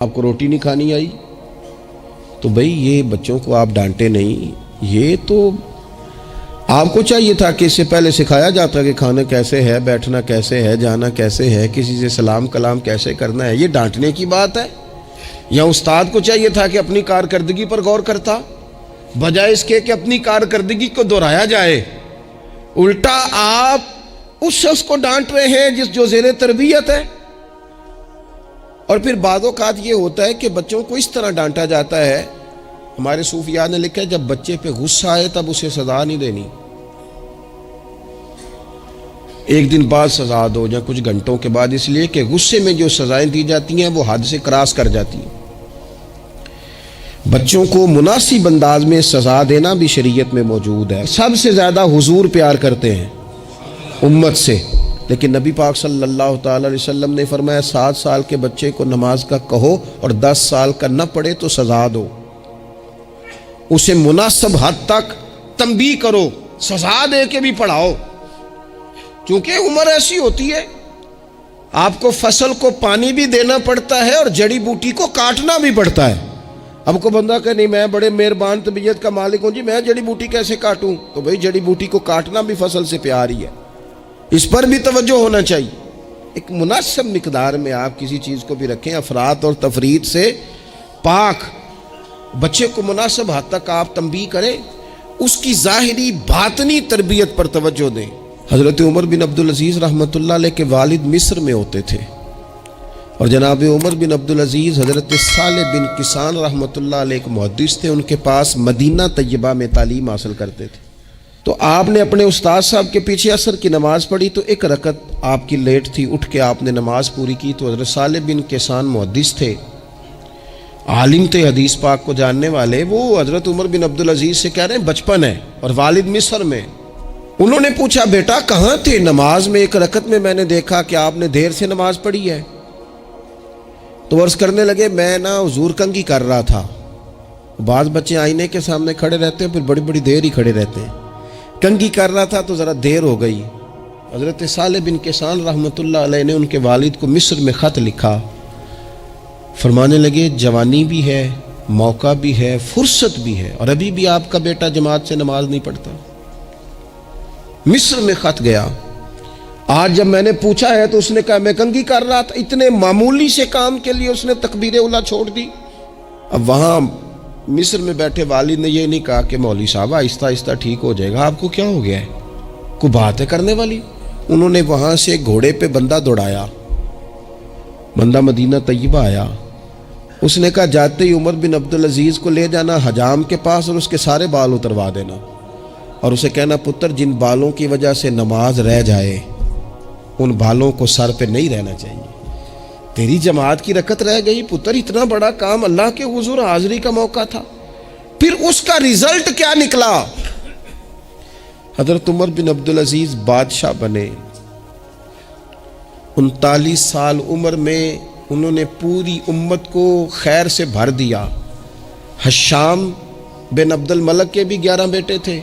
آپ کو روٹی نہیں کھانی آئی تو بھئی یہ بچوں کو آپ ڈانٹے نہیں، یہ تو آپ کو چاہیے تھا کہ اس سے پہلے سکھایا جاتا کہ کھانا کیسے ہے، بیٹھنا کیسے ہے، جانا کیسے ہے، کسی سے سلام کلام کیسے کرنا ہے۔ یہ ڈانٹنے کی بات ہے؟ یا استاد کو چاہیے تھا کہ اپنی کارکردگی پر غور کرتا، بجائے اس کے کہ اپنی کارکردگی کو دہرایا جائے۔ الٹا آپ اس شخص کو ڈانٹ رہے ہیں جو زیر تربیت ہے۔ اور پھر بعض اوقات یہ ہوتا ہے کہ بچوں کو اس طرح ڈانٹا جاتا ہے، ہمارے صوفیاء نے لکھا ہے جب بچے پہ غصہ آئے تب اسے سزا نہیں دینی، ایک دن بعد سزا دو یا کچھ گھنٹوں کے بعد، اس لیے کہ غصے میں جو سزائیں دی جاتی ہیں وہ حد سے کراس کر جاتی ہیں۔ بچوں کو مناسب انداز میں سزا دینا بھی شریعت میں موجود ہے۔ سب سے زیادہ حضور پیار کرتے ہیں امت سے، لیکن نبی پاک صلی اللہ تعالی علیہ وسلم نے فرمایا 7 سال کے بچے کو نماز کا کہو اور 10 سال کا نہ پڑھے تو سزا دو، اسے مناسب حد تک تنبیہ کرو، سزا دے کے بھی پڑھاؤ، کیونکہ عمر ایسی ہوتی ہے آپ کو فصل کو پانی بھی دینا پڑتا ہے اور جڑی بوٹی کو کاٹنا بھی پڑتا ہے۔ اب کو بندہ کہ نہیں میں بڑے مہربان طبیعت کا مالک ہوں جی، میں جڑی بوٹی کیسے کاٹوں؟ تو بھئی جڑی بوٹی کو کاٹنا بھی فصل سے پیار ہی ہے، اس پر بھی توجہ ہونا چاہیے۔ ایک مناسب مقدار میں آپ کسی چیز کو بھی رکھیں، افراط اور تفریط سے پاک، بچے کو مناسب حد تک آپ تنبیہ کریں، اس کی ظاہری باطنی تربیت پر توجہ دیں۔ حضرت عمر بن عبدالعزیز رحمۃ اللہ علیہ کے والد مصر میں ہوتے تھے، اور جناب عمر بن عبدالعزیز حضرت صالح بن کیسان رحمۃ اللہ علیہ کے محدث تھے، ان کے پاس مدینہ طیبہ میں تعلیم حاصل کرتے تھے۔ تو آپ نے اپنے استاد صاحب کے پیچھے عصر کی نماز پڑھی تو ایک رکعت آپ کی لیٹ تھی، اٹھ کے آپ نے نماز پوری کی تو حضرت صالح بن کیسان محدث تھے، عالم تھے، حدیث پاک کو جاننے والے، وہ حضرت عمر بن عبدالعزیز سے کہہ رہے ہیں بچپن ہے اور والد مصر میں۔ انہوں نے پوچھا بیٹا کہاں تھے؟ نماز میں ایک رکعت میں نے دیکھا کہ آپ نے دیر سے نماز پڑھی ہے۔ تو عرض کرنے لگے میں حضور کنگھی کر رہا تھا۔ بعض بچے آئینے کے سامنے کھڑے رہتے ہیں پھر بڑی بڑی دیر ہی کھڑے رہتے ہیں، کنگھی کر رہا تھا تو ذرا دیر ہو گئی۔ حضرت صالح بن کیسان رحمۃ اللہ علیہ نے ان کے والد کو مصر میں خط لکھا، فرمانے لگے جوانی بھی ہے، موقع بھی ہے، فرصت بھی ہے، اور ابھی بھی آپ کا بیٹا جماعت سے نماز نہیں پڑھتا۔ مصر میں خط گیا، آج جب میں نے پوچھا ہے تو اس نے کہا میں کنگھی کر رہا تھا۔ اتنے معمولی سے کام کے لیے اس نے تکبیر اولیٰ چھوڑ دی۔ اب وہاں مصر میں بیٹھے والد نے یہ نہیں کہا کہ مولوی صاحب آہستہ آہستہ ٹھیک ہو جائے گا، آپ کو کیا ہو گیا ہے، کوئی بات ہے کرنے والی؟ انہوں نے وہاں سے گھوڑے پہ بندہ دوڑایا، بندہ مدینہ طیبہ آیا، اس نے کہا جاتے ہی عمر بن عبدالعزیز کو لے جانا حجام کے پاس اور اس کے سارے بال اتروا دینا، اور اسے کہنا پتر جن بالوں کی وجہ سے نماز رہ جائے ان بالوں کو سر پہ نہیں رہنا چاہیے، تیری جماعت کی رکعت رہ گئی پتر، اتنا بڑا کام، اللہ کے حضور حاضری کا موقع تھا۔ پھر اس کا ریزلٹ کیا نکلا؟ حضرت عمر بن عبدالعزیز بادشاہ بنے، 39 سال عمر میں انہوں نے پوری امت کو خیر سے بھر دیا۔ حشام بن عبد الملک کے بھی 11 بیٹے تھے،